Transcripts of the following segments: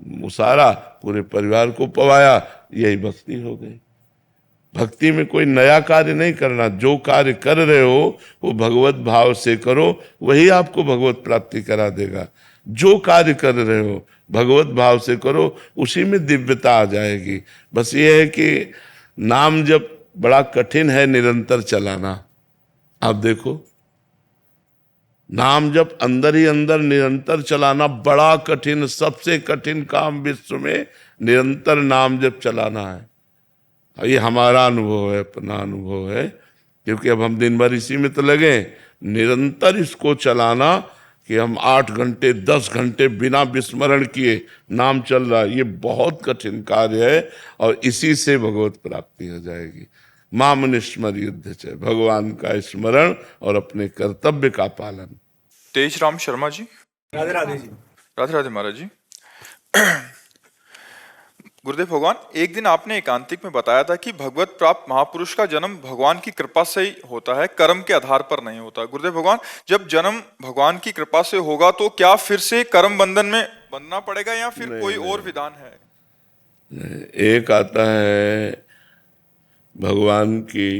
मुसारा, पूरे परिवार को पवाया, यही भक्ति हो गई। भक्ति में कोई नया कार्य नहीं करना, जो कार्य कर रहे हो वो भगवत भाव से करो, वही आपको भगवत प्राप्ति करा देगा। जो कार्य कर रहे हो भगवत भाव से करो, उसी में दिव्यता आ जाएगी। बस ये है कि नाम जप बड़ा कठिन है निरंतर चलाना। आप देखो, नाम जप अंदर ही अंदर निरंतर चलाना बड़ा कठिन, सबसे कठिन काम विश्व में निरंतर नाम जप चलाना है। ये हमारा अनुभव है, अपना अनुभव है, क्योंकि अब हम दिन भर इसी में तो लगे। निरंतर इसको चलाना कि हम 8 घंटे 10 घंटे बिना विस्मरण किए नाम चल रहा है, ये बहुत कठिन कार्य है। और इसी से भगवत प्राप्ति हो जाएगी। माम स्मर युद्ध च, भगवान का स्मरण और अपने कर्तव्य का पालन। तेज राम शर्मा जी। राधे राधे जी। राधे राधे महाराज जी। गुरुदेव भगवान, एक दिन आपने एकांतिक में बताया था कि भगवत प्राप्त महापुरुष का जन्म भगवान की कृपा से ही होता है, कर्म के आधार पर नहीं होता। गुरुदेव भगवान, जब जन्म भगवान की कृपा से होगा तो क्या फिर से कर्म बंधन में बंधना पड़ेगा या फिर कोई और विधान है? एक आता है भगवान की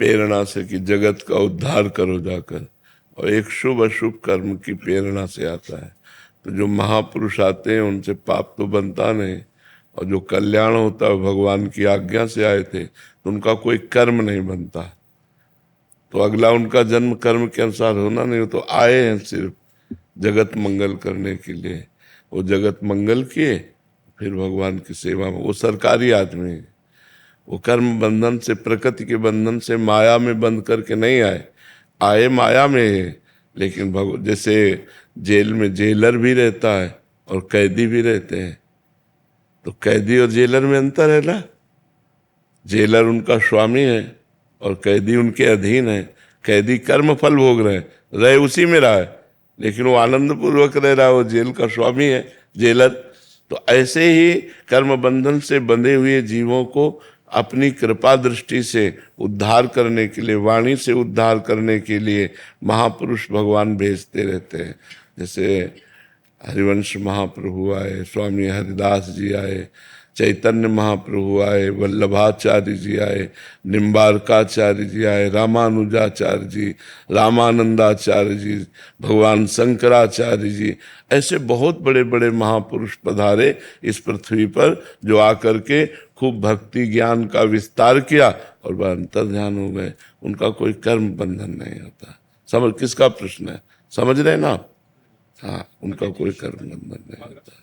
प्रेरणा से कि जगत का उद्धार करो जाकर, और एक शुभ अशुभ कर्म की प्रेरणा से आता है। तो जो महापुरुष आते हैं उनसे पाप तो बनता नहीं, और जो कल्याण होता है भगवान की आज्ञा से आए थे, तो उनका कोई कर्म नहीं बनता। तो अगला उनका जन्म कर्म के अनुसार होना नहीं, तो आए हैं सिर्फ जगत मंगल करने के लिए। वो जगत मंगल किए, फिर भगवान की सेवा में। वो सरकारी आदमी है, वो कर्म बंधन से, प्रकृति के बंधन से, माया में बंद करके नहीं आए। आए माया में है, लेकिन जैसे जेल में जेलर भी रहता है और कैदी भी रहते हैं, तो कैदी और जेलर में अंतर है ना। जेलर उनका स्वामी है और कैदी उनके अधीन है। कैदी कर्म फल भोग रहे उसी में रहा है, लेकिन वो आनंद पूर्वक रह रहा है, वो जेल का स्वामी है जेलर। तो ऐसे ही कर्म बंधन से बंधे हुए जीवों को अपनी कृपा दृष्टि से उद्धार करने के लिए, वाणी से उद्धार करने के लिए महापुरुष भगवान भेजते रहते हैं। जैसे हरिवंश महाप्रभु आए, स्वामी हरिदास जी आए, चैतन्य महाप्रभु आए, वल्लभाचार्य जी आए, निम्बारकाचार्य जी आए, रामानुजाचार्य जी, रामानंदाचार्य जी, भगवान शंकराचार्य जी, ऐसे बहुत बड़े बड़े महापुरुष पधारे इस पृथ्वी पर, जो आकर के खूब भक्ति ज्ञान का विस्तार किया और वह अंतर ध्यान हो गए। उनका कोई कर्म बंधन नहीं होता। समझ किसका प्रश्न है, समझ रहे ना? हाँ, उनका कोई कर्म बंधन नहीं होता।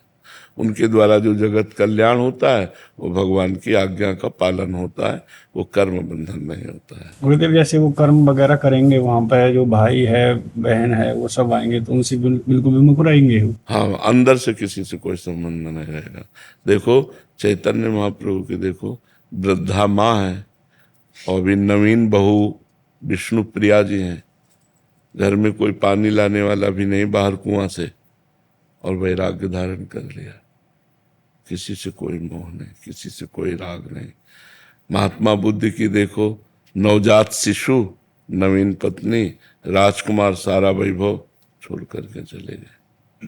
उनके द्वारा जो जगत कल्याण होता है वो भगवान की आज्ञा का पालन होता है, वो कर्म बंधन नहीं होता है। गुरुदेव, जैसे वो कर्म वगैरह करेंगे वहां पर, जो भाई है बहन है वो सब आएंगे, तो उनसे बिल्कुल विमुख रहेंगे। हाँ, अंदर से किसी से कोई संबंध नहीं रहेगा। देखो चैतन्य महाप्रभु की देखो, वृद्धा माँ है और भी नवीन बहू विष्णु प्रिया जी हैं। घर में कोई पानी लाने वाला भी नहीं बाहर कुआं से, और वैराग्य धारण कर लिया। किसी से कोई मोह नहीं, किसी से कोई राग नहीं। महात्मा बुद्ध की देखो, नवजात शिशु, नवीन पत्नी, राजकुमार, सारा वैभव छोड़ करके चले गए।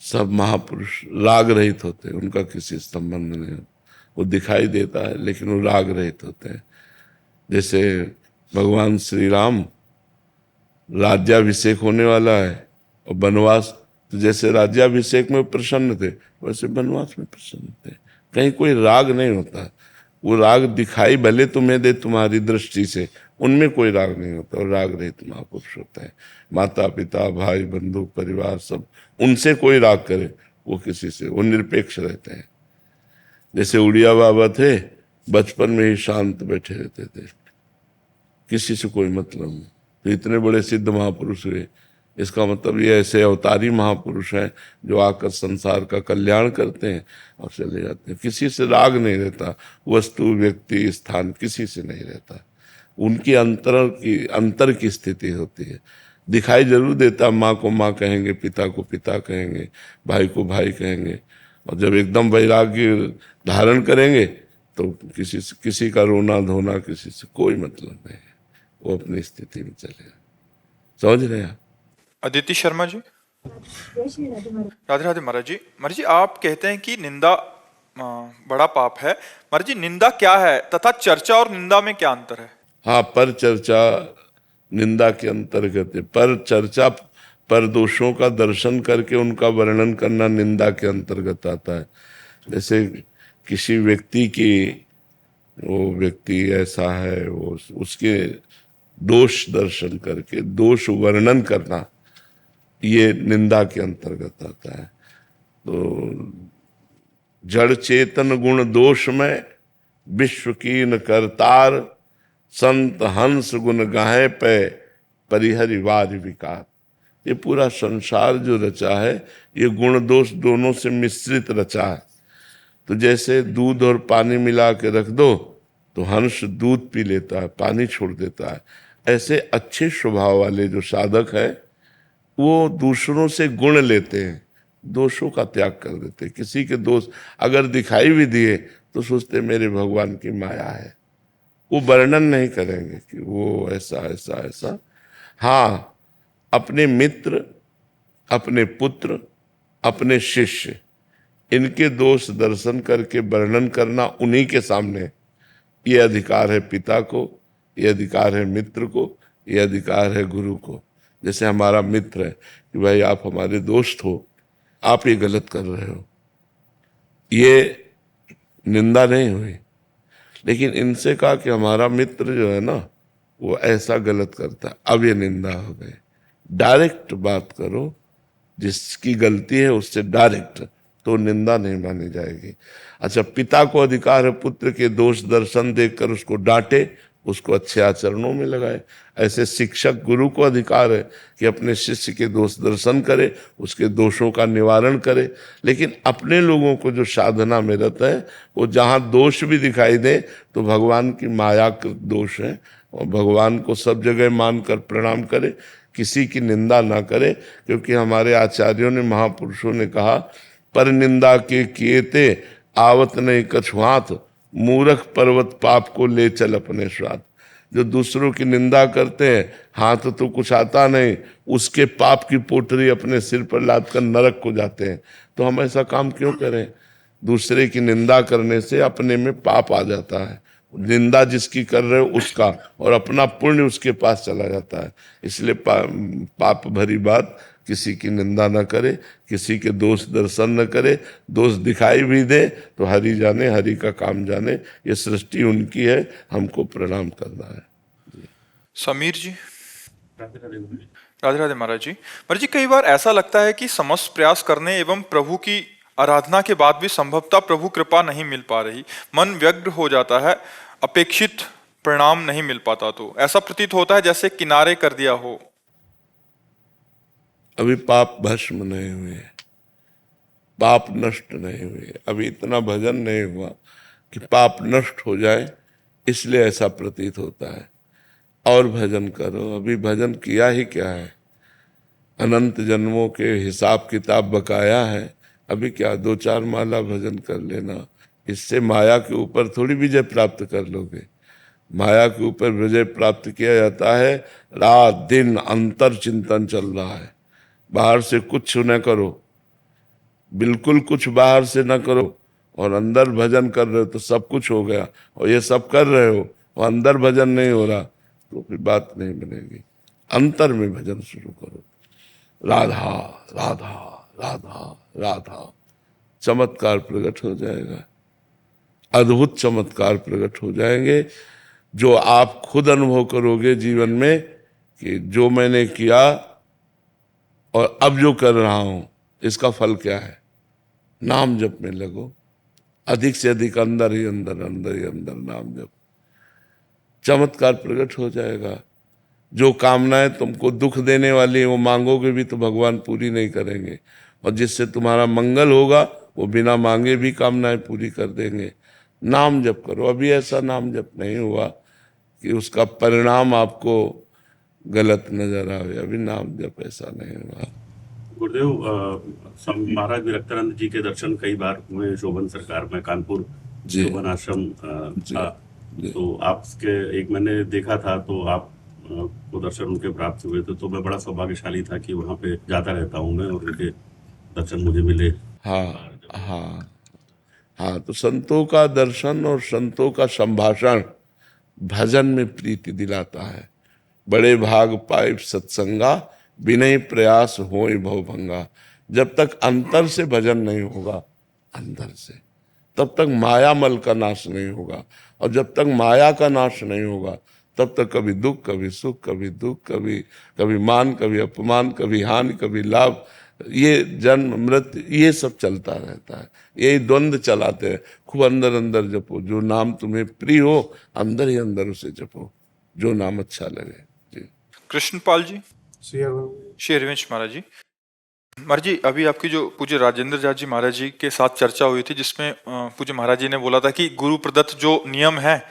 सब महापुरुष राग रहित होते हैं, उनका किसी संबंध नहीं होता। वो दिखाई देता है लेकिन वो राग रहित होते हैं। जैसे भगवान श्री राम, राज्याभिषेक होने वाला है और वनवास, तो जैसे राज्याभिषेक में प्रसन्न थे वैसे वनवास में प्रसन्न थे। कहीं कोई राग नहीं होता। वो राग दिखाई भले तुम्हें दे तुम्हारी दृष्टि से, उनमें कोई राग नहीं होता, और राग रहित महापुरुष होता है। माता पिता भाई बंधु परिवार सब, उनसे कोई राग करे वो किसी से, वो निरपेक्ष रहते हैं। जैसे उड़िया बाबा थे, बचपन में ही शांत बैठे रहते थे, किसी से कोई मतलब नहीं। तो इतने बड़े सिद्ध महापुरुष हुए। इसका मतलब ये ऐसे अवतारी महापुरुष हैं जो आकर संसार का कल्याण करते हैं और चले जाते हैं। किसी से राग नहीं रहता, वस्तु व्यक्ति स्थान किसी से नहीं रहता। उनकी अंतर की स्थिति होती है। दिखाई जरूर देता, माँ को माँ कहेंगे, पिता को पिता कहेंगे, भाई को भाई कहेंगे, और जब एकदम वैराग्य धारण करेंगे तो किसी का रोना धोना किसी से कोई मतलब नहीं है। वो अपनी स्थिति में चले। समझ रहे हैं? अदिति शर्मा जी। राधे राधे महाराज जी। महाराज जी, आप कहते हैं कि निंदा बड़ा पाप है। महाराज जी, निंदा क्या है तथा चर्चा और निंदा में क्या अंतर है? हाँ, पर चर्चा निंदा के अंतर्गत है। पर चर्चा पर दोषों का दर्शन करके उनका वर्णन करना निंदा के अंतर्गत आता है। जैसे किसी व्यक्ति की, वो व्यक्ति ऐसा है, वो उसके दोष दर्शन करके दोष वर्णन करना, ये निंदा के अंतर्गत आता है। तो जड़ चेतन गुण दोष में विश्व कीन करतार, संत हंस गुण गाहे पे परिहरि वार विकार। ये पूरा संसार जो रचा है, ये गुण दोष दोनों से मिश्रित रचा है। तो जैसे दूध और पानी मिला के रख दो तो हंस दूध पी लेता है, पानी छोड़ देता है। ऐसे अच्छे स्वभाव वाले जो साधक है, वो दूसरों से गुण लेते हैं, दोषों का त्याग कर देते हैं। किसी के दोष अगर दिखाई भी दिए तो सोचते मेरे भगवान की माया है। वो वर्णन नहीं करेंगे कि वो ऐसा ऐसा ऐसा। हाँ, अपने मित्र, अपने पुत्र, अपने शिष्य, इनके दोष दर्शन करके वर्णन करना उन्हीं के सामने, ये अधिकार है पिता को, ये अधिकार है मित्र को, ये अधिकार है गुरु को। जैसे हमारा मित्र है कि भाई आप हमारे दोस्त हो, आप ये गलत कर रहे हो, ये निंदा नहीं हुई। लेकिन इनसे कहा कि हमारा मित्र जो है ना, वो ऐसा गलत करता है, अब ये निंदा हो गई। डायरेक्ट बात करो, जिसकी गलती है उससे डायरेक्ट, तो निंदा नहीं मानी जाएगी। अच्छा, पिता को अधिकार है पुत्र के दोष दर्शन देखकर उसको डांटे, उसको अच्छे आचरणों में लगाए। ऐसे शिक्षक गुरु को अधिकार है कि अपने शिष्य के दोष दर्शन करे, उसके दोषों का निवारण करे। लेकिन अपने लोगों को जो साधना में रहता है, वो जहाँ दोष भी दिखाई दे तो भगवान की माया के दोष है, और भगवान को सब जगह मानकर प्रणाम करे, किसी की निंदा ना करे। क्योंकि हमारे आचार्यों ने, महापुरुषों ने कहा, पर निंदा के किएते आवत नहीं कछुआत, मूर्ख पर्वत पाप को ले चल अपने साथ। जो दूसरों की निंदा करते हैं, हाथ तो कुछ आता नहीं, उसके पाप की पोटरी अपने सिर पर लाद कर नरक को जाते हैं। तो हम ऐसा काम क्यों करें? दूसरे की निंदा करने से अपने में पाप आ जाता है। निंदा जिसकी कर रहे हो उसका, और अपना पुण्य उसके पास चला जाता है। इसलिए पाप भरी बात, किसी की निंदा न करे, किसी के दोष दर्शन न करे। दोष दिखाई भी दे तो हरि जाने, हरि का काम जाने। ये सृष्टि उनकी है, हमको प्रणाम करना है। समीर जी। राधे राधे महाराज जी। महाराज जी, कई बार ऐसा लगता है कि समस्त प्रयास करने एवं प्रभु की आराधना के बाद भी संभवतः प्रभु कृपा नहीं मिल पा रही, मन व्यग्र हो जाता है, अपेक्षित परिणाम नहीं मिल पाता। तो ऐसा प्रतीत होता है जैसे किनारे कर दिया हो। अभी पाप भस्म नहीं हुए, पाप नष्ट नहीं हुए, अभी इतना भजन नहीं हुआ कि पाप नष्ट हो जाए, इसलिए ऐसा प्रतीत होता है। और भजन करो, अभी भजन किया ही क्या है? अनंत जन्मों के हिसाब किताब बकाया है। अभी क्या 2-4 माला भजन कर लेना, इससे माया के ऊपर थोड़ी विजय प्राप्त कर लोगे। माया के ऊपर विजय प्राप्त किया जाता है, रात दिन अंतर चिंतन चल रहा है। बाहर से कुछ न करो, बिल्कुल कुछ बाहर से न करो, और अंदर भजन कर रहे हो तो सब कुछ हो गया। और ये सब कर रहे हो और अंदर भजन नहीं हो रहा, तो फिर बात नहीं बनेगी। अंतर में भजन शुरू करो, राधा राधा राधा राधा, चमत्कार प्रकट हो जाएगा, अद्भुत चमत्कार प्रकट हो जाएंगे, जो आप खुद अनुभव करोगे जीवन में कि जो मैंने किया और अब जो कर रहा हूं, इसका फल क्या है। नाम जप में लगो, अधिक से अधिक अंदर ही अंदर, अंदर ही अंदर नाम जप, चमत्कार प्रकट हो जाएगा। जो कामनाएं तुमको दुख देने वाली है, वो मांगोगे भी तो भगवान पूरी नहीं करेंगे, और जिससे तुम्हारा मंगल होगा वो बिना मांगे भी कामनाएं पूरी कर देंगे। नाम जप करो। अभी ऐसा नाम जप नहीं हुआ कि उसका परिणाम आपको गलत नजर आवे, अभी नाम जप ऐसा नहीं हुआ। गुरुदेव, महाराज विरक्तानंद जी के दर्शन कई बार हुए शोभन सरकार में, कानपुर जी। शोभन आश्रम था। तो आपके एक मैंने देखा था, तो आप को दर्शन उनके प्राप्त हुए थे, तो मैं बड़ा सौभाग्यशाली था कि वहाँ पे जाता रहता हूँ मैं, और उनके दर्शन मुझे मिले। हाँ हाँ हाँ, तो संतों का दर्शन और संतों का संभाषण भजन में प्रीति दिलाता है। बड़े भाग पाए सत्संगा, बिनय प्रयास होय भवभंगा। जब तक अंतर से भजन नहीं होगा, अंदर से, तब तक मायामल का नाश नहीं होगा। और जब तक माया का नाश नहीं होगा, तब तक कभी दुख, कभी सुख, कभी दुख, कभी कभी मान, कभी अपमान, कभी हानि, कभी लाभ, ये जन्म मृत्यु, ये सब चलता रहता है। यही द्वंद्व चलाते हैं। खूब अंदर अंदर जपो, जो नाम तुम्हें प्रिय हो, अंदर ही अंदर उसे जपो, जो नाम अच्छा लगे। जी। कृष्णपाल जी, श्री हरिवंश महाराज जी। महाराज जी, अभी आपकी जो पूज्य राजेंद्र जाट जी महाराज जी के साथ चर्चा हुई थी, जिसमें पूज्य महाराज जी ने बोला था कि गुरु प्रदत्त जो नियम है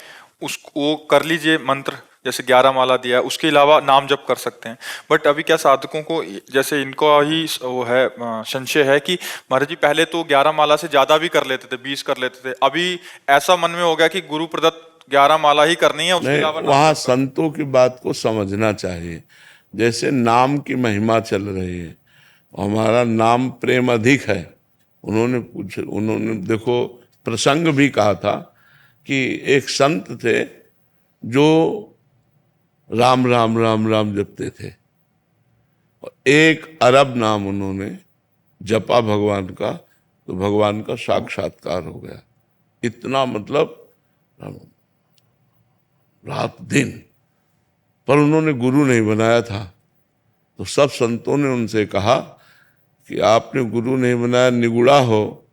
उसको कर लीजिए, मंत्र जैसे 11 माला दिया है, उसके अलावा नाम जप कर सकते हैं। बट अभी क्या साधकों को, जैसे इनको ही वो है संशय है कि महाराज जी पहले तो 11 माला से ज्यादा भी कर लेते थे, 20 कर लेते थे, अभी ऐसा मन में हो गया कि गुरु प्रदत्त 11 माला ही करनी है, उसके नहीं, अलावा वहाँ संतों की बात को समझना चाहिए। जैसे नाम की महिमा चल रही है, हमारा नाम प्रेम अधिक है। उन्होंने देखो प्रसंग भी कहा था कि एक संत थे जो राम राम राम राम जपते थे, और 1 अरब नाम उन्होंने जपा भगवान का, तो भगवान का साक्षात्कार हो गया। इतना मतलब रात दिन। पर उन्होंने गुरु नहीं बनाया था, तो सब संतों ने उनसे कहा कि आपने गुरु नहीं बनाया, निगुड़ा हो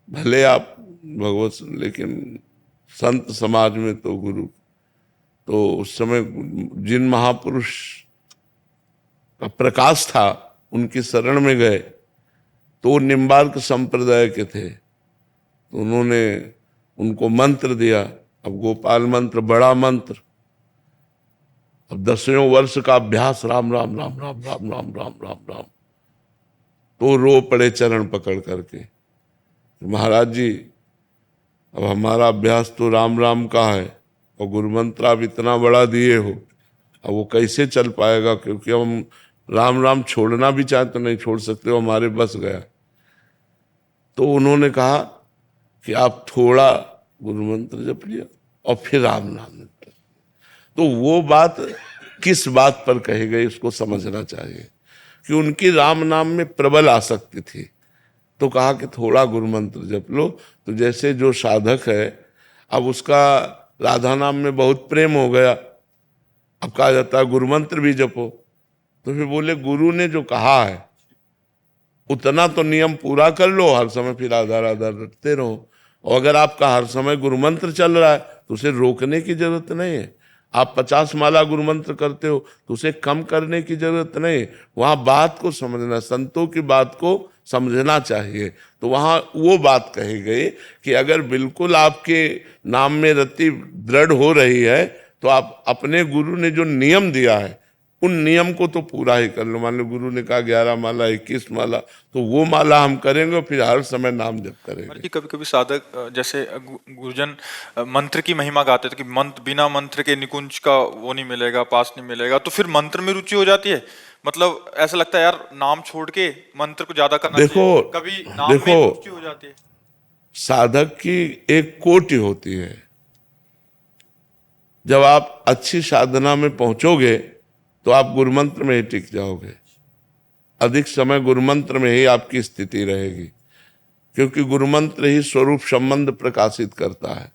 भले आप भगवत, लेकिन संत समाज में तो गुरु। तो उस समय जिन महापुरुष का प्रकाश था, उनकी शरण में गए, तो वो निम्बार्क संप्रदाय के थे, तो उन्होंने उनको मंत्र दिया। अब गोपाल मंत्र बड़ा मंत्र, अब 10वें वर्ष का अभ्यास, राम राम राम राम राम राम राम राम राम। तो रो पड़े चरण पकड़ करके, महाराज जी अब हमारा अभ्यास तो राम राम का है, और गुरु मंत्र आप इतना बड़ा दिए हो, अब वो कैसे चल पाएगा, क्योंकि हम राम राम छोड़ना भी चाहे तो नहीं छोड़ सकते, वो हमारे बस गया। तो उन्होंने कहा कि आप थोड़ा गुरु मंत्र जप लिया और फिर राम नाम जप। तो वो बात किस बात पर कही गई, उसको समझना चाहिए कि उनकी राम नाम में प्रबल आसक्ति थी। तो कहा कि थोड़ा गुरु मंत्र जप लो। तो जैसे जो साधक है, अब उसका राधा नाम में बहुत प्रेम हो गया, अब कहा जाता है गुरु मंत्र भी जपो। तो फिर बोले गुरु ने जो कहा है उतना तो नियम पूरा कर लो, हर समय फिर आधार आधार रटते रहो। और अगर आपका हर समय गुरु मंत्र चल रहा है तो उसे रोकने की जरूरत नहीं है। आप 50 माला गुरु मंत्र करते हो तो उसे कम करने की जरूरत नहीं। वहां बात को समझना, संतों की बात को समझना चाहिए। तो वहां वो बात कही गई कि अगर बिल्कुल आपके नाम में रति दृढ़ हो रही है, तो आप अपने गुरु ने जो नियम दिया है उन नियम को तो पूरा ही कर लो। मान लो गुरु ने कहा 11 माला, 21 माला, तो वो माला हम करेंगे, फिर हर समय नाम जप करेंगे। कभी कभी साधक जैसे गुरुजन मंत्र की महिमा गाते थे कि मंत्र, बिना मंत्र के निकुंज का वो नहीं मिलेगा, पास नहीं मिलेगा, तो फिर मंत्र में रुचि हो जाती है। मतलब ऐसा लगता है यार नाम छोड़ के मंत्र को ज्यादा करना चाहिए, कभी नाम में रुचि हो जाती है। साधक की एक कोटि होती है। जब आप अच्छी साधना में पहुंचोगे तो आप गुरुमंत्र में ही टिक जाओगे। अधिक समय गुरुमंत्र में ही आपकी स्थिति रहेगी, क्योंकि गुरुमंत्र ही स्वरूप संबंध प्रकाशित करता है।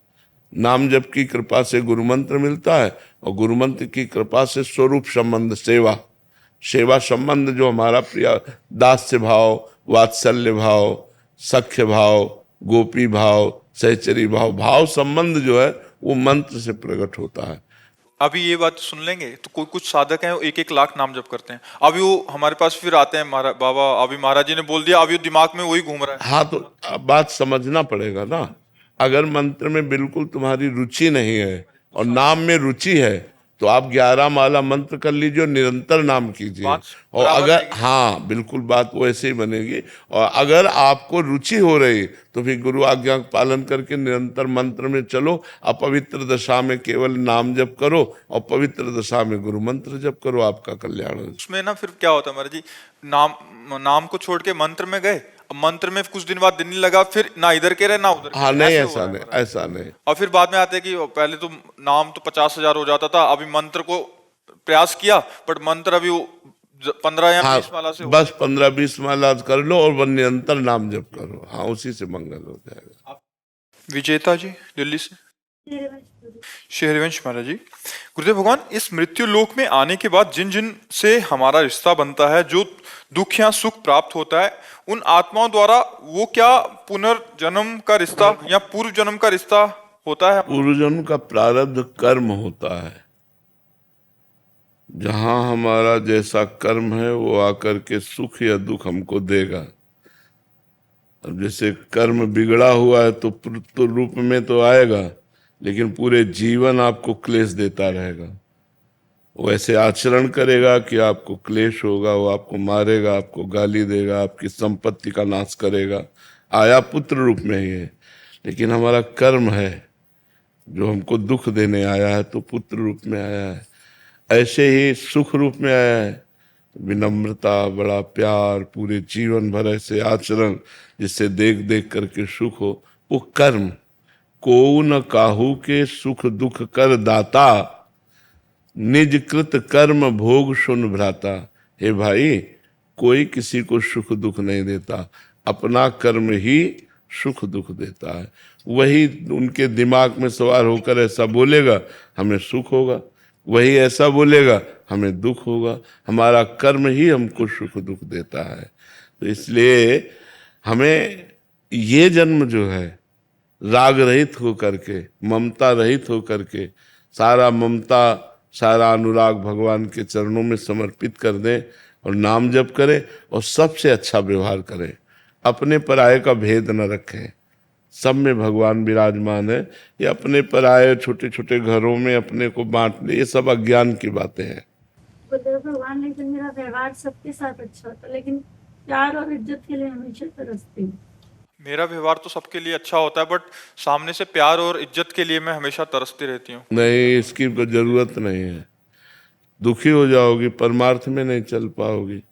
नाम जप की कृपा से गुरुमंत्र मिलता है, और गुरुमंत्र की कृपा से स्वरूप संबंध, सेवा संबंध, जो हमारा प्रिय दास्य भाव, वात्सल्य भाव, सख्य भाव, गोपी भाव, सहचरी भाव संबंध जो है वो मंत्र से प्रकट होता है। अभी ये बात सुन लेंगे तो कोई कुछ साधक हैं 1-1 लाख नाम जप करते हैं, अभी वो हमारे पास फिर आते हैं, बाबा अभी महाराज जी ने बोल दिया, अभी दिमाग में वही घूम रहा है। हाँ, तो बात समझना पड़ेगा ना। अगर मंत्र में बिल्कुल तुम्हारी रुचि नहीं है और नाम में रुचि है, तो आप 11 माला मंत्र कर लीजिए और निरंतर नाम कीजिए। बात और बराबर अगर रहेगी। हाँ बिल्कुल बात वैसे ही बनेगी। और अगर आपको रुचि हो रही तो फिर गुरु आज्ञा का पालन करके निरंतर मंत्र में चलो। अपवित्र दशा में केवल नाम जप करो और पवित्र दशा में गुरु मंत्र जप करो, आपका कल्याण हो। उसमें ना फिर क्या होता है महाराज जी, नाम को छोड़ के मंत्र में गए, अब मंत्र में कुछ दिन बाद दिन नहीं लगा, फिर ना इधर के रहे ना उधर के हाँ रहे, नहीं, ऐसे हो ऐसा रहा है नहीं, महाराज। ऐसा नहीं। और फिर बाद में आते हैं कि पहले तो नाम तो 50,000 हो जाता था, अभी मंत्र को प्रयास किया बट मंत्र अभी 15 या हाँ 20 माला से बस 15-20 माला कर लो और वह निरंतर नाम जप करो। हाँ उसी से मंगल हो जाएगा। विजेता जी दिल्ली से। शेरवंश महाराज जी, गुरुदेव भगवान, इस मृत्यु लोक में आने के बाद जिन जिन से हमारा रिश्ता बनता है, जो दुख या सुख प्राप्त होता है, उन आत्माओं द्वारा वो क्या पुनर्जन्म का रिश्ता या पूर्व जन्म का रिश्ता होता है? पूर्वजन्म का प्रारब्ध कर्म होता है। जहां हमारा जैसा कर्म है वो आकर के सुख या दुख हमको देगा। अब जैसे कर्म बिगड़ा हुआ है तो रूप में तो आएगा, लेकिन पूरे जीवन आपको क्लेश देता रहेगा। वो ऐसे आचरण करेगा कि आपको क्लेश होगा, वो आपको मारेगा, आपको गाली देगा, आपकी संपत्ति का नाश करेगा। आया पुत्र रूप में ही है, लेकिन हमारा कर्म है जो हमको दुख देने आया है, तो पुत्र रूप में आया है। ऐसे ही सुख रूप में आया है, विनम्रता, बड़ा प्यार, पूरे जीवन भर ऐसे आचरण जिससे देख देख करके सुख हो, वो कर्म। को न काहू के सुख दुख कर दाता, निज कृत कर्म भोग सुन भ्राता। हे भाई, कोई किसी को सुख दुख नहीं देता, अपना कर्म ही सुख दुख देता है। वही उनके दिमाग में सवार होकर ऐसा बोलेगा, हमें सुख होगा, वही ऐसा बोलेगा, हमें दुख होगा। हमारा कर्म ही हमको सुख दुख देता है। तो इसलिए हमें ये जन्म जो है राग रहित हो करके, ममता रहित हो करके, सारा ममता सारा अनुराग भगवान के चरणों में समर्पित कर दें और नाम जप करें और सबसे अच्छा व्यवहार करें। अपने पराये का भेद न रखें, सब में भगवान विराजमान है। ये अपने पराये छोटे छोटे घरों में अपने को बांट ले, ये सब अज्ञान की बातें हैं। गुरुदेव भगवान, लेकिन मेरा व्यवहार सबके साथ अच्छा होता, लेकिन प्यार और इज्जत के लिए हमेशा तरसती हूँ। मेरा व्यवहार तो सबके लिए अच्छा होता है, बट सामने से प्यार और इज्जत के लिए मैं हमेशा तरसती रहती हूँ। नहीं, इसकी कोई जरूरत नहीं है। दुखी हो जाओगी, परमार्थ में नहीं चल पाओगी।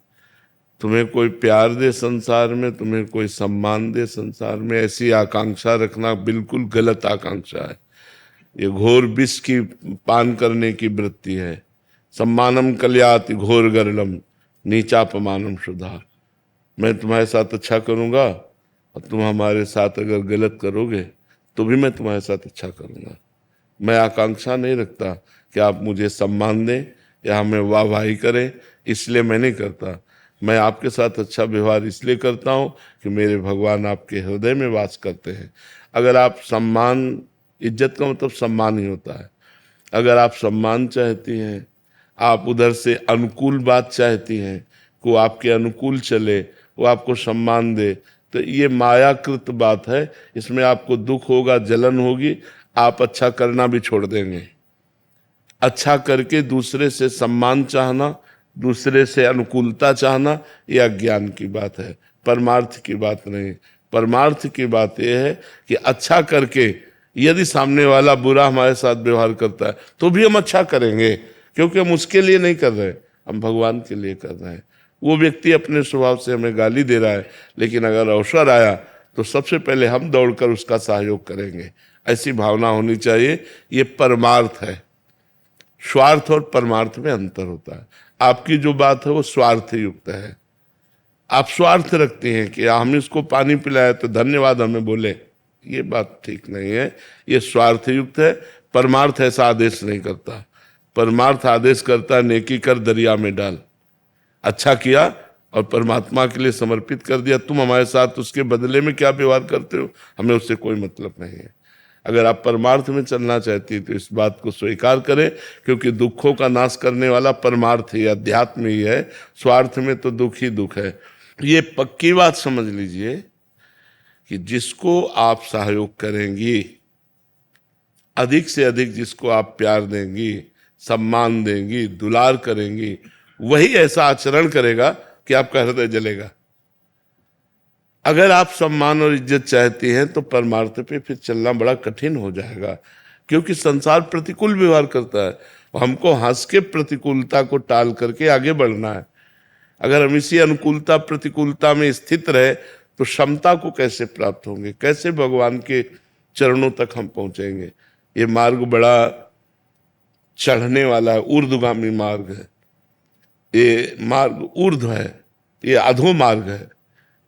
तुम्हें कोई प्यार दे संसार में, तुम्हें कोई सम्मान दे संसार में, ऐसी आकांक्षा रखना बिल्कुल गलत आकांक्षा है। ये घोर विष की पान करने की वृत्ति है। सम्मानम कल्याति घोर गरलम नीचापमानम शुद्धा। मैं तुम्हारे साथ अच्छा करूंगा और तुम हमारे साथ अगर गलत करोगे तो भी मैं तुम्हारे साथ अच्छा करूंगा। मैं आकांक्षा नहीं रखता कि आप मुझे सम्मान दें या हमें वाहवाही करें, इसलिए मैं नहीं करता। मैं आपके साथ अच्छा व्यवहार इसलिए करता हूँ कि मेरे भगवान आपके हृदय में वास करते हैं। अगर आप सम्मान, इज्जत का मतलब सम्मान ही होता है। अगर आप सम्मान चाहती हैं, आप उधर से अनुकूल बात चाहती हैं, को आपके अनुकूल चले, वो आपको सम्मान दे, तो ये मायाकृत बात है। इसमें आपको दुख होगा, जलन होगी, आप अच्छा करना भी छोड़ देंगे। अच्छा करके दूसरे से सम्मान चाहना, दूसरे से अनुकूलता चाहना, यह अज्ञान की बात है, परमार्थ की बात नहीं। परमार्थ की बात यह है कि अच्छा करके, यदि सामने वाला बुरा हमारे साथ व्यवहार करता है तो भी हम अच्छा करेंगे, क्योंकि हम उसके लिए नहीं कर रहे, हम भगवान के लिए कर रहे हैं। वो व्यक्ति अपने स्वभाव से हमें गाली दे रहा है, लेकिन अगर अवसर आया तो सबसे पहले हम दौड़कर उसका सहयोग करेंगे। ऐसी भावना होनी चाहिए। ये परमार्थ है। स्वार्थ और परमार्थ में अंतर होता है। आपकी जो बात है वो स्वार्थ युक्त है। आप स्वार्थ रखते हैं कि हम इसको पानी पिलाए तो धन्यवाद हमें बोले, ये बात ठीक नहीं है, ये स्वार्थ युक्त है। परमार्थ ऐसा आदेश नहीं करता। परमार्थ आदेश करता है नेकी कर दरिया में डाल। अच्छा किया और परमात्मा के लिए समर्पित कर दिया, तुम हमारे साथ उसके बदले में क्या व्यवहार करते हो, हमें उससे कोई मतलब नहीं है। अगर आप परमार्थ में चलना चाहती है तो इस बात को स्वीकार करें, क्योंकि दुखों का नाश करने वाला परमार्थ ही, अध्यात्म ही है। स्वार्थ में तो दुख ही दुख है। ये पक्की बात समझ लीजिए कि जिसको आप सहयोग करेंगी, अधिक से अधिक जिसको आप प्यार देंगी, सम्मान देंगी, दुलार करेंगी, वही ऐसा आचरण करेगा कि आपका हृदय जलेगा। अगर आप सम्मान और इज्जत चाहती हैं तो परमार्थ पे फिर चलना बड़ा कठिन हो जाएगा, क्योंकि संसार प्रतिकूल व्यवहार करता है। हमको हंस के प्रतिकूलता को टाल करके आगे बढ़ना है। अगर हम इसी अनुकूलता प्रतिकूलता में स्थित रहे तो क्षमता को कैसे प्राप्त होंगे, कैसे भगवान के चरणों तक हम पहुंचेंगे। ये मार्ग बड़ा चढ़ने वाला है, ऊर्ध्वगामी मार्ग है। ये मार्ग ऊर्ध्व है, ये अधो मार्ग है।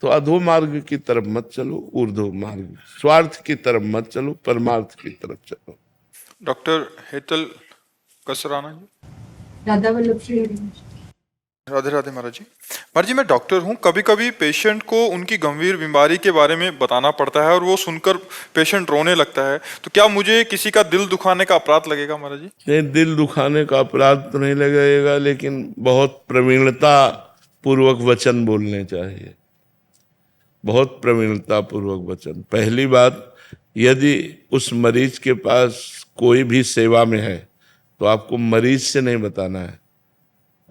तो अधो मार्ग की तरफ मत चलो, ऊर्ध्व मार्ग, स्वार्थ की तरफ मत चलो, परमार्थ की तरफ चलो। डॉक्टर हेतल कसराना जी। राधा वल्लभ श्री हरिवंश। राधे राधे महाराज जी। महाराज जी, मैं डॉक्टर हूँ। कभी कभी पेशेंट को उनकी गंभीर बीमारी के बारे में बताना पड़ता है और वो सुनकर पेशेंट रोने लगता है, तो क्या मुझे किसी का दिल दुखाने का अपराध लगेगा महाराज जी? नहीं, दिल दुखाने का अपराध तो नहीं लगेगा, लेकिन बहुत प्रवीणता पूर्वक वचन बोलने चाहिए, बहुत प्रवीणता पूर्वक वचन। पहली बात, यदि उस मरीज के पास कोई भी सेवा में है तो आपको मरीज से नहीं बताना है,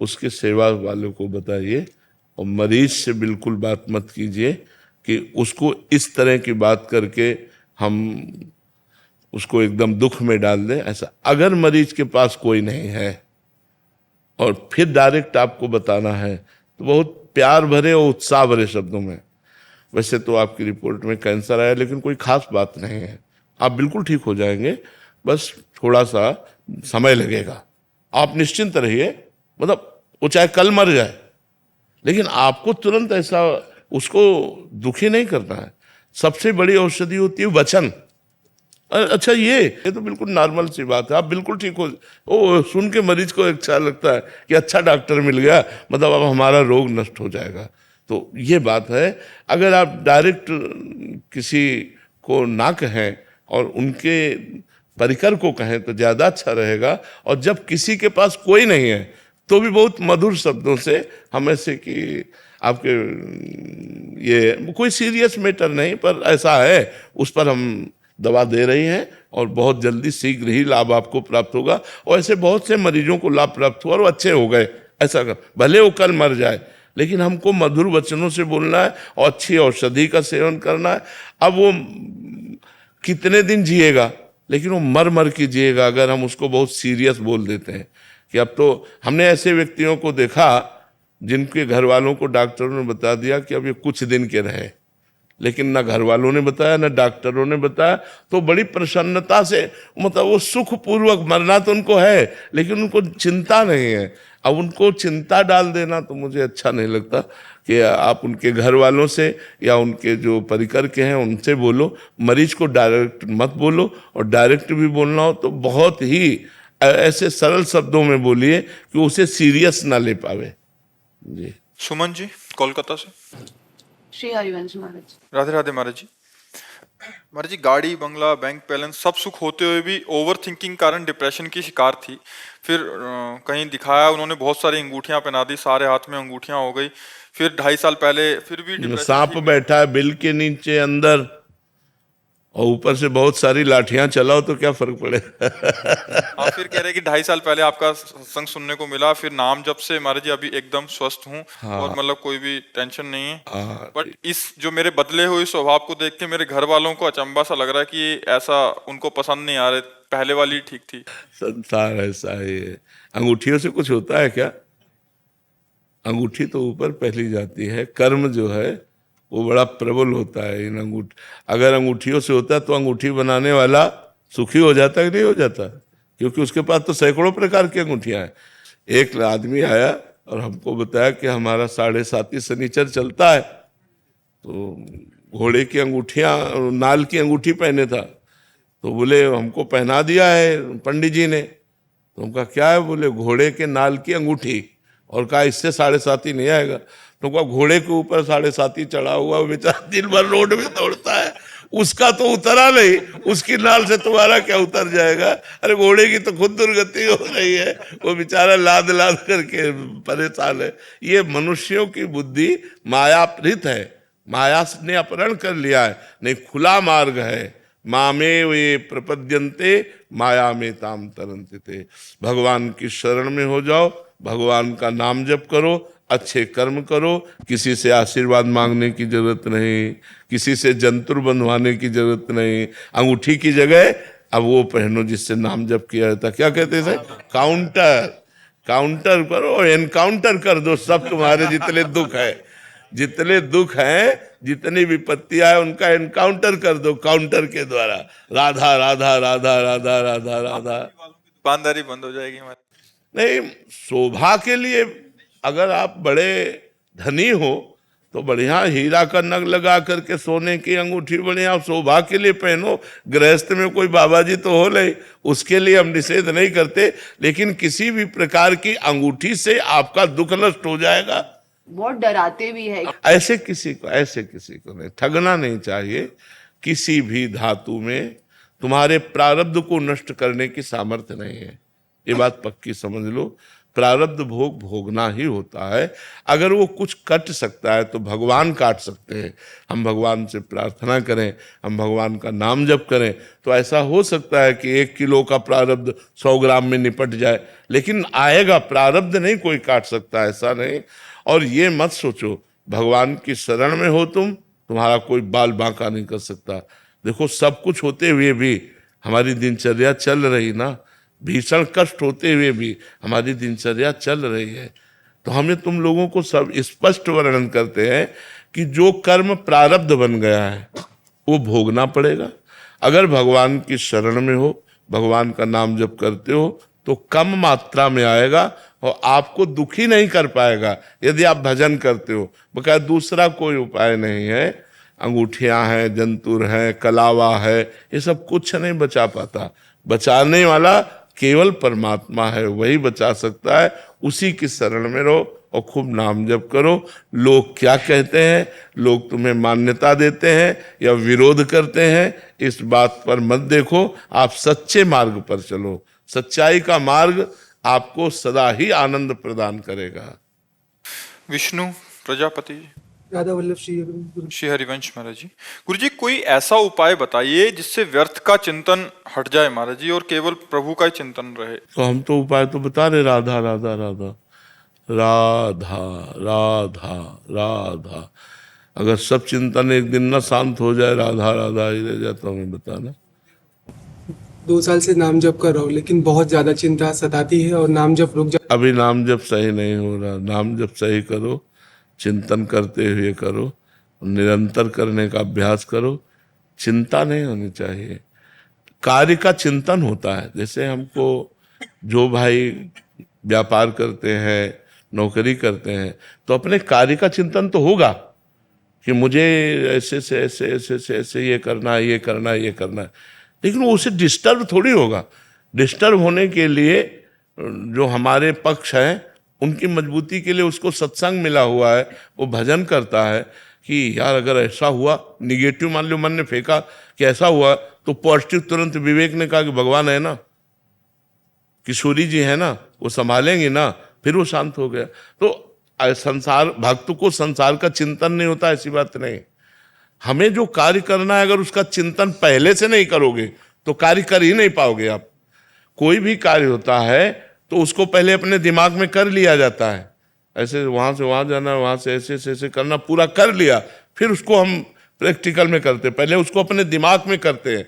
उसके सेवा वालों को बताइए। और मरीज से बिल्कुल बात मत कीजिए कि उसको इस तरह की बात करके हम उसको एकदम दुख में डाल दें, ऐसा। अगर मरीज के पास कोई नहीं है और फिर डायरेक्ट आपको बताना है तो बहुत प्यार भरे और उत्साह भरे शब्दों में, वैसे तो आपकी रिपोर्ट में कैंसर आया लेकिन कोई खास बात नहीं है, आप बिल्कुल ठीक हो जाएंगे, बस थोड़ा सा समय लगेगा, आप निश्चिंत रहिए। मतलब वो चाहे कल मर जाए, लेकिन आपको तुरंत ऐसा उसको दुखी नहीं करना है। सबसे बड़ी औषधि होती है वचन। अच्छा, ये तो बिल्कुल नॉर्मल सी बात है, आप बिल्कुल ठीक हो। ओ, सुन के मरीज को अच्छा लगता है कि अच्छा डॉक्टर मिल गया, मतलब अब हमारा रोग नष्ट हो जाएगा। तो ये बात है। अगर आप डायरेक्ट किसी को ना कहें और उनके परिकर को कहें तो ज़्यादा अच्छा रहेगा। और जब किसी के पास कोई नहीं है तो भी बहुत मधुर शब्दों से हम ऐसे कि आपके ये कोई सीरियस मैटर नहीं, पर ऐसा है, उस पर हम दवा दे रही हैं और बहुत जल्दी शीघ्र ही लाभ आपको प्राप्त होगा। और ऐसे बहुत से मरीजों को लाभ प्राप्त हुआ और अच्छे हो गए। ऐसा कर, भले वो कल मर जाए, लेकिन हमको मधुर वचनों से बोलना है और अच्छी औषधि का सेवन करना है। अब वो कितने दिन जिएगा, लेकिन वो मर मर के जिएगा अगर हम उसको बहुत सीरियस बोल देते हैं। कि अब तो हमने ऐसे व्यक्तियों को देखा जिनके घर वालों को डॉक्टरों ने बता दिया कि अब ये कुछ दिन के रहे, लेकिन ना घर वालों ने बताया ना डॉक्टरों ने बताया, तो बड़ी प्रसन्नता से, मतलब वो सुखपूर्वक, मरना तो उनको है लेकिन उनको चिंता नहीं है। अब उनको चिंता डाल देना तो मुझे अच्छा नहीं लगता। कि आप उनके घर वालों से या उनके जो परिकर के हैं उनसे बोलो, मरीज को डायरेक्ट मत बोलो। और डायरेक्ट भी बोलना हो तो बहुत ही ऐसे सरल शब्दों में बोलिए कि उसे सीरियस ना ले पावे। जी। सुमन जी कोलकाता से। श्री हरिवंश महाराज। राधे राधे महाराज जी। महाराज जी, गाड़ी बंगला बैंक बैलेंस सब सुख होते हुए भी ओवर थिंकिंग कारण डिप्रेशन की शिकार थी। फिर कहीं दिखाया, उन्होंने बहुत सारी अंगूठियां पहना दी, सारे हाथ में अंगूठियां हो गई। फिर 2.5 साल पहले फिर भी डिप्रेशन सांप बैठा है बिल के नीचे अंदर और ऊपर से बहुत सारी लाठियां चलाओ तो क्या फर्क पड़ेगा। हाँ, फिर कह रहे कि 2.5 साल पहले आपका सत्संग सुनने को मिला, फिर नाम जब से महाराज जी अभी एकदम स्वस्थ हूँ। हाँ। और मतलब कोई भी टेंशन नहीं है। हाँ। बट इस जो मेरे बदले हुए स्वभाव को देख के मेरे घर वालों को अचंभा सा लग रहा है कि ऐसा उनको पसंद नहीं आ रहे, पहले वाली ठीक थी। संसार ऐसा है। अंगूठियों से कुछ होता है क्या? अंगूठी तो ऊपर पहली जाती है, कर्म जो है वो बड़ा प्रबल होता है। इन अगर अंगूठियों से होता तो अंगूठी बनाने वाला सुखी हो जाता कि नहीं हो जाता? क्योंकि उसके पास तो सैकड़ों प्रकार की अंगूठियां हैं। एक आदमी आया और हमको बताया कि हमारा 7.5 शनिचर चलता है, तो घोड़े की अंगूठियां, नाल की अंगूठी पहने था, तो बोले हमको पहना दिया है पंडित जी ने। तो हम कहा क्या है? बोले घोड़े के नाल की अंगूठी। और कहा इससे 7.5 नहीं आएगा। तो कहा घोड़े के ऊपर 7.5 चढ़ा हुआ बेचारा दिन भर रोड में दौड़ता है, उसका तो उतरा नहीं, उसकी नाल से तुम्हारा क्या उतर जाएगा? अरे घोड़े की तो खुद दुर्गति हो रही है, वो बेचारा लाद लाद करके परेशान है। ये मनुष्यों की बुद्धि मायाप्रीत है, माया ने अपहरण कर लिया है। नहीं, खुला मार्ग है, मामे वे प्रपद्यन्ते माया में ताम तरन्ते थे। भगवान की शरण में हो जाओ, भगवान का नाम जप करो, अच्छे कर्म करो, किसी से आशीर्वाद मांगने की जरूरत नहीं, किसी से जंतुर बंधवाने की जरूरत नहीं। अंगूठी की जगह अब वो पहनो जिससे नाम जप किया जाता। क्या कहते थे? काउंटर करो, एनकाउंटर कर दो सब तुम्हारे जितने दुख है, जितने दुख हैं, जितनी विपत्तियां है, उनका एनकाउंटर कर दो काउंटर के द्वारा। राधा राधा राधा राधा राधा राधा। दुकानदारी बंद हो जाएगी हमारी। नहीं, शोभा के लिए अगर आप बड़े धनी हो तो बढ़िया हीरा का नग लगा करके सोने की अंगूठी बढ़िया शोभा के लिए पहनो। गृहस्थ में कोई बाबा जी तो हो ले, उसके लिए हम निषेध नहीं करते, लेकिन किसी भी प्रकार की अंगूठी से आपका दुख नष्ट हो जाएगा। बहुत डराते भी है। ऐसे किसी को नहीं ठगना नहीं चाहिए। किसी भी धातु में तुम्हारे प्रारब्ध को नष्ट करने की सामर्थ्य नहीं है, ये बात पक्की समझ लो। प्रारब्ध भोग भोगना ही होता है। अगर वो कुछ कट सकता है तो भगवान काट सकते हैं। हम भगवान से प्रार्थना करें, हम भगवान का नाम जप करें, तो ऐसा हो सकता है कि 1 किलो का प्रारब्ध 100 ग्राम में निपट जाए, लेकिन आएगा। प्रारब्ध नहीं कोई काट सकता, ऐसा नहीं। और ये मत सोचो भगवान की शरण में हो तुम्हारा कोई बाल बांका नहीं कर सकता। देखो, सब कुछ होते हुए भी हमारी दिनचर्या चल रही ना, भीषण कष्ट होते हुए भी हमारी दिनचर्या चल रही है। तो हमें तुम लोगों को सब स्पष्ट वर्णन करते हैं कि जो कर्म प्रारब्ध बन गया है वो भोगना पड़ेगा। अगर भगवान की शरण में हो, भगवान का नाम जप करते हो, तो कम मात्रा में आएगा और आपको दुखी नहीं कर पाएगा। यदि आप भजन करते हो, बकाया दूसरा कोई उपाय नहीं है। अंगूठियां हैं, जंतुर है, कलावा है, ये सब कुछ नहीं बचा पाता। बचाने वाला केवल परमात्मा है, वही बचा सकता है। उसी की शरण में रहो और खूब नाम जप करो। लोग क्या कहते हैं, लोग तुम्हें मान्यता देते हैं या विरोध करते हैं, इस बात पर मत देखो। आप सच्चे मार्ग पर चलो। सच्चाई का मार्ग आपको सदा ही आनंद प्रदान करेगा। विष्णु प्रजापति जी। राधा वल्लभ श्री हरिवंश महाराज जी। गुरु जी, कोई ऐसा उपाय बताइए जिससे व्यर्थ का चिंतन हट जाए महाराज जी, और केवल प्रभु का ही चिंतन रहे। तो हम तो उपाय तो बता रहे, राधा राधा राधा राधा राधा राधा। अगर सब चिंतन एक दिन न शांत हो जाए, राधा राधा ही रह जाए, तो हमें बताना। 2 साल से नाम जप कर रहा हूँ, लेकिन बहुत ज्यादा चिंता सताती है और नाम जप रुक जा। अभी नाम जप सही नहीं हो रहा। नाम जप सही करो, चिंतन करते हुए करो, निरंतर करने का अभ्यास करो। चिंता नहीं होनी चाहिए, कार्य का चिंतन होता है। जैसे हमको जो भाई व्यापार करते हैं, नौकरी करते हैं, तो अपने कार्य का चिंतन तो होगा कि मुझे ऐसे से ऐसे ऐसे से ऐसे ये करना है, ये करना है, ये करना है, लेकिन वो उसे डिस्टर्ब थोड़ी होगा। डिस्टर्ब होने के लिए जो हमारे पक्ष हैं, उनकी मजबूती के लिए उसको सत्संग मिला हुआ है, वो भजन करता है कि यार अगर ऐसा हुआ, निगेटिव मान लो मन ने फेंका कि ऐसा हुआ, तो पॉजिटिव तुरंत विवेक ने कहा कि भगवान है ना, किशोरी जी है ना, वो संभालेंगे ना, फिर वो शांत हो गया। तो संसार भक्त को संसार का चिंतन नहीं होता, ऐसी बात नहीं। हमें जो कार्य करना है, अगर उसका चिंतन पहले से नहीं करोगे तो कार्य कर ही नहीं पाओगे आप। कोई भी कार्य होता है तो उसको पहले अपने दिमाग में कर लिया जाता है, ऐसे वहां से वहां जाना, वहां से ऐसे से ऐसे करना, पूरा कर लिया, फिर उसको हम प्रैक्टिकल में करते। पहले उसको अपने दिमाग में करते हैं,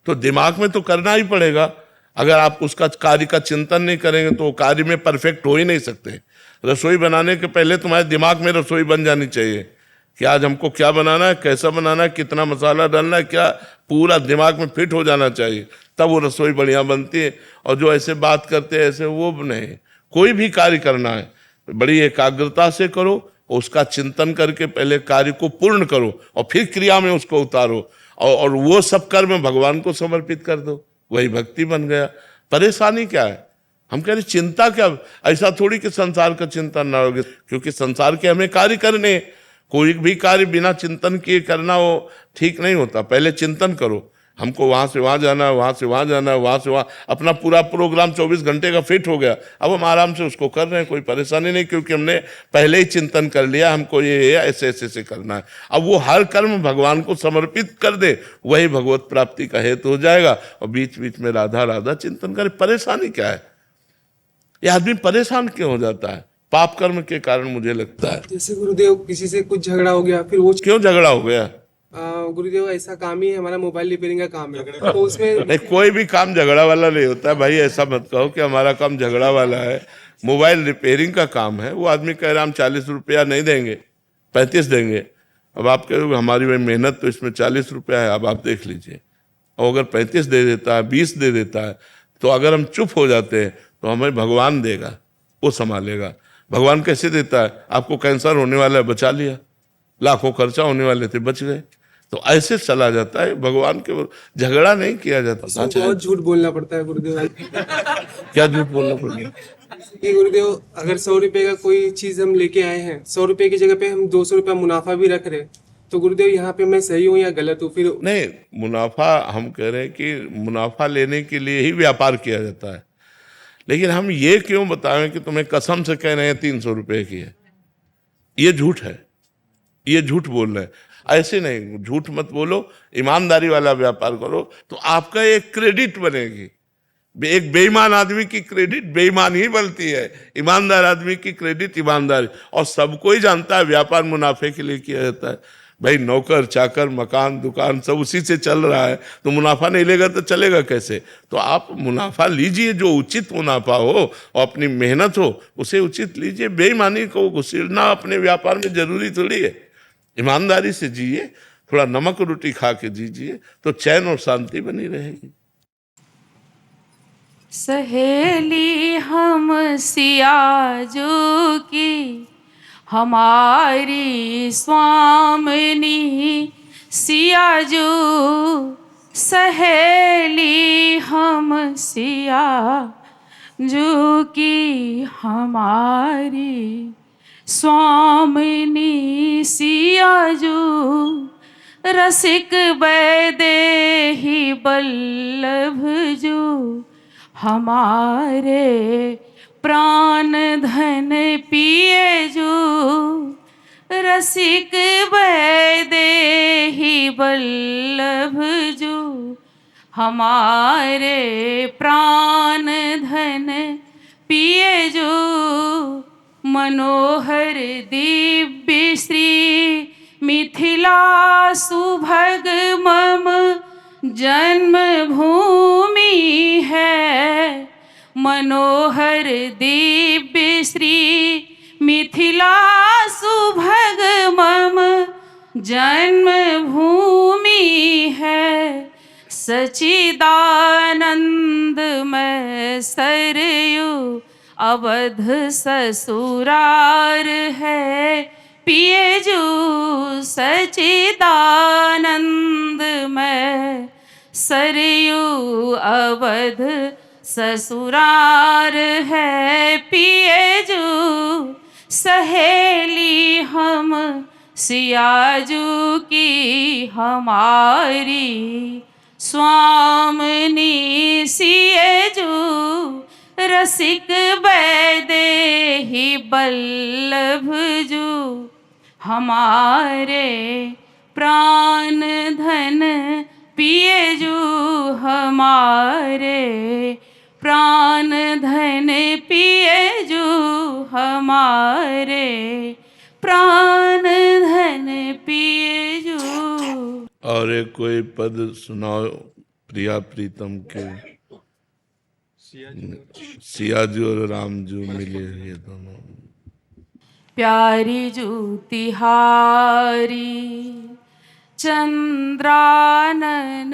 तो दिमाग में तो करना ही पड़ेगा। अगर आप उसका कार्य का चिंतन नहीं करेंगे तो कार्य में परफेक्ट हो ही नहीं सकते। रसोई बनाने के पहले तुम्हारे दिमाग में रसोई बन जानी चाहिए कि आज हमको क्या बनाना है, कैसा बनाना है, कितना मसाला डालना है, क्या पूरा दिमाग में फिट हो जाना चाहिए, तब वो रसोई बढ़िया बनती है। और जो ऐसे बात करते हैं ऐसे, वो नहीं। कोई भी कार्य करना है बड़ी एकाग्रता से करो, उसका चिंतन करके पहले कार्य को पूर्ण करो और फिर क्रिया में उसको उतारो, और वो सब कर्म भगवान को समर्पित कर दो, वही भक्ति बन गया। परेशानी क्या है? हम कह रहे चिंता क्या? ऐसा थोड़ी कि संसार का चिंतन ना होगा, क्योंकि संसार के हमें कार्य करने हैं। कोई भी कार्य बिना चिंतन किए करना वो ठीक नहीं होता। पहले चिंतन करो हमको वहाँ से वहाँ जाना है, वहाँ से वहाँ जाना है, वहाँ से वहाँ, अपना पूरा प्रोग्राम 24 घंटे का फिट हो गया। अब हम आराम से उसको कर रहे हैं, कोई परेशानी नहीं, क्योंकि हमने पहले ही चिंतन कर लिया हमको ये ऐसे ऐसे से करना है। अब वो हर कर्म भगवान को समर्पित कर दे, वही भगवत प्राप्ति का हेतु हो जाएगा। और बीच बीच में राधा राधा चिंतन करे। परेशानी क्या है? ये आदमी परेशान क्यों हो जाता है? पाप कर्म के कारण मुझे लगता है। जैसे गुरुदेव किसी से कुछ झगड़ा हो गया, फिर वो क्यों झगड़ा हो गया? गुरुदेव ऐसा काम ही है, हमारा मोबाइल रिपेयरिंग का काम है, तो उसमें नहीं, कोई भी काम झगड़ा वाला नहीं होता है भाई। ऐसा मत कहो कि हमारा काम झगड़ा वाला है। मोबाइल रिपेयरिंग का काम है। वो आदमी कह रहा हम 40 रुपया नहीं देंगे, 35 देंगे। अब आप कहोगे हमारी वही मेहनत तो इसमें 40 रुपया है, अब आप देख लीजिए। और अगर 35 दे देता है, 20 दे देता है, तो अगर हम चुप हो जाते हैं तो हमें भगवान देगा, वो संभालेगा। भगवान कैसे देता है? आपको कैंसर होने वाला है, बचा लिया। लाखों खर्चा होने वाले थे, बच गए। तो ऐसे चला जाता है। भगवान के झगड़ा नहीं किया जाता। बहुत झूठ बोलना पड़ता है गुरुदेव। क्या झूठ बोलना पड़ेगा? कि गुरुदेव अगर 100 रुपए का कोई चीज हम लेके आए हैं, 100 रुपए की जगह पे हम 200 रुपया मुनाफा भी रख रहे हैं, तो गुरुदेव यहाँ पे मैं सही हूँ या गलत हूँ? फिर नहीं, मुनाफा, हम कह रहे हैं कि मुनाफा लेने के लिए ही व्यापार किया जाता है। लेकिन हम ये क्यों बताएं कि तुम्हें कसम से कह रहे हैं 300 रुपए की है? ये झूठ है, ये झूठ बोल रहे हैं। ऐसे नहीं, झूठ मत बोलो, ईमानदारी वाला व्यापार करो, तो आपका एक क्रेडिट बनेगी। एक बेईमान आदमी की क्रेडिट बेईमान ही बनती है, ईमानदार आदमी की क्रेडिट ईमानदारी। और सबको ही जानता है व्यापार मुनाफे के लिए किया जाता है भाई। नौकर चाकर, मकान दुकान सब उसी से चल रहा है, तो मुनाफा नहीं लेगा तो चलेगा कैसे? तो आप मुनाफा लीजिए, जो उचित मुनाफा हो और अपनी मेहनत हो उसे उचित लीजिए। बेईमानी को घुसेड़ना अपने व्यापार में जरूरी थोड़ी है। ईमानदारी से जिए, थोड़ा नमक रोटी खा के दीजिए, तो चैन और शांति बनी रहेगी। सहेली हम सियाजू की हमारी स्वामिनी, सियाजू सहेली हम सियाजू की हमारी स्वामिनी, सियाजू रसिक वैदेही बल्लभ जो हमारे प्राण धन पिए जो, रसिक वैदेही बल्लभ जो हमारे प्राण धन पिए जो, मनोहर दिव्य श्री मिथिला सुभग मम जन्मभूमि है, मनोहर दिव्य श्री मिथिला सुभग मम जन्मभूमि है, सच्चिदानंदमय सरयू अवध ससुरार है, पिए जो सच्चिदानंदमय सरयू अवध ससुरार है, पिए जो सहेली हम सियाजू की हमारी स्वामिनी, सियाजू रसिक वैदेही बल्लभ जो हमारे प्राण धन पिए जो, हमारे प्राण धन पिए जो, हमारे प्राण धन पिए जो। और एक कोई पद सुनाओ प्रिया प्रीतम के। सियाजू और रामजू मिले ये दोनों। प्यारी जू तिहारी चंद्रानन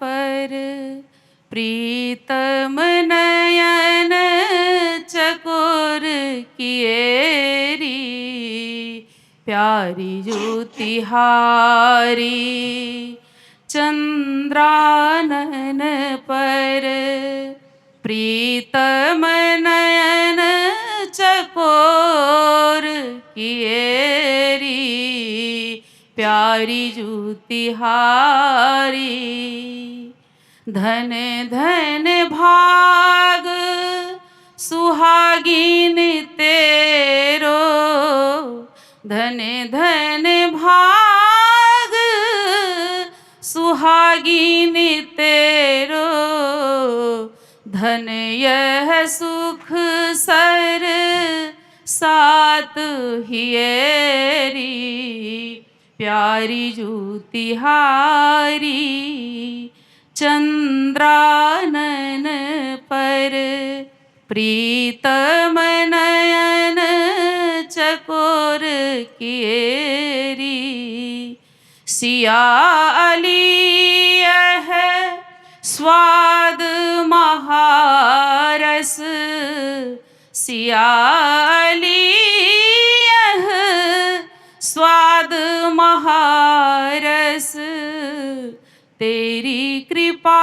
पर, प्रीतम नयन चकोर किएरी, प्यारी जू तिहारी चंद्रानन पर, प्रीतम नयन चकोर किएरी, प्यारी जू तिहारी। धन धन भाग सुहागिन तेरो, धन धन भाग सुहागिन तेरो, धन यह सुख सर सात हियरी, प्यारी जूतिहारी चंद्रानन पर, प्रीतम नयन चकोर किएरी, सिया अली है स्वाद महारस, सिया अली है स्वाद महारस, तेरी कृपा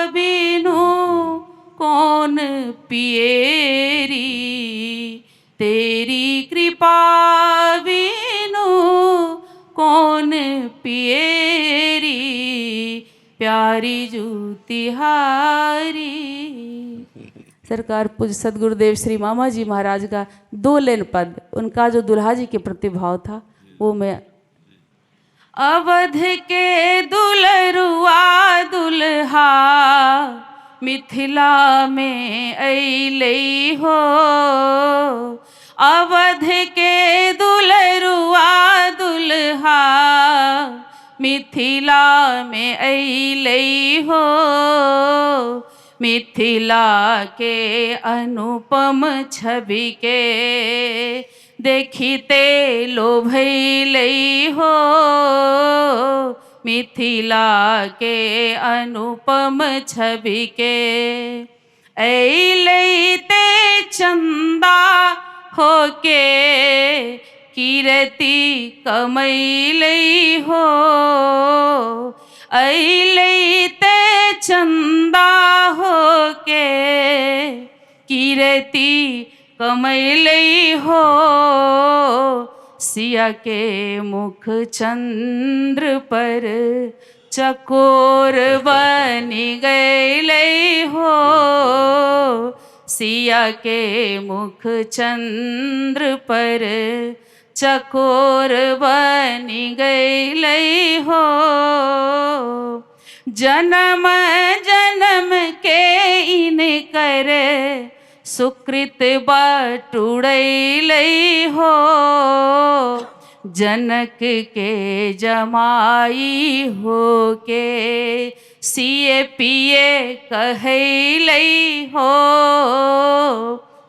बिनु कौन पिएरी, तेरी कृपा बिनु कौन पिएरी, प्यारी जूतिहारी। सरकार पूज्य सदगुरुदेव श्री मामा जी महाराज का 2 लेन पद, उनका जो दुल्हा जी के प्रति भाव था वो मैं। अवध के दुलरुआ दुल्हा मिथिला में अइलै हो, अवध के दुलरुआ दुल्हा मिथिला में अइलै हो, मिथिला के अनुपम छवि के देखिते लोभैलै हो, मिथिला के अनुपम छवि के अइलै ते चंदा होके कीर्ति कमैलै हो, अइलै ते चंदा होके कीर्ति कमैलै हो, सिया के मुख चंद्र पर चकोर बनि गैलै हो, सिया के मुख चंद्र पर चकोर बनि गैलै हो, जन्म जन्म के इनकर सुकृत बटुड़ैलै हो, जनक के जमाई हो के सिए पिए कहैलै हो,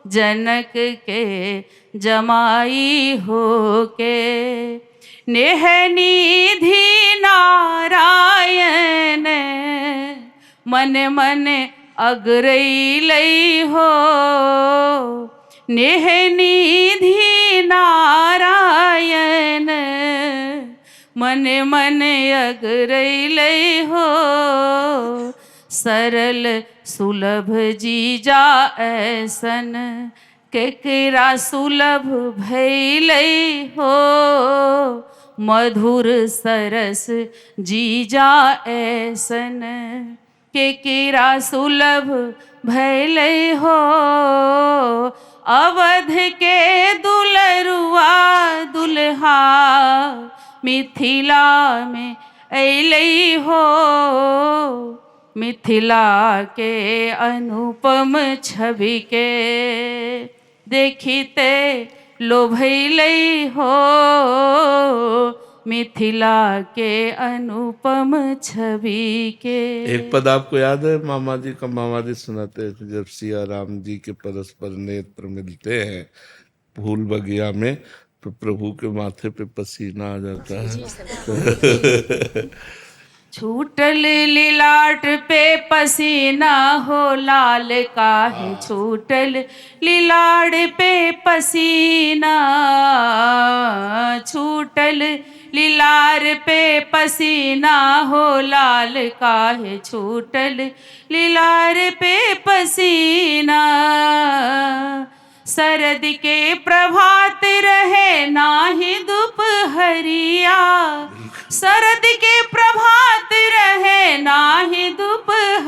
जनक के जमाई हो के नेह निधि नारायण मन मन अगरैलै हो, नेह निधि नारायण मन मन अगरैलै हो, सरल सुलभ जीजा ऐसन केकरा सुलभ भैलै हो, मधुर सरस जीजा ऐसन केकरा सुलभ भैलै हो, अवध के दुलरुआ दुल्हा मिथिला में अइलै हो, मिथिला के अनुपम छवि के देखिते लोभैलै हो, मिथिला के अनुपम छवि के। एक पद आपको याद है मामा जी का? मामा जी सुनाते हैं कि जब सिया राम जी के परस्पर नेत्र मिलते हैं फूल बगिया में तो प्रभु के माथे पे पसीना आ जाता है। छूटल लिलाट पे पसीना हो लाल काहे, छूटल लिलाट पे पसीना, छूटल लिलार पे पसीना हो लाल काहे, छूटल लिलार पे पसीना, सरद के प्रभात रहे नाही दोपहरिया, सरद के प्रभात रहे नाही दोपहरिया,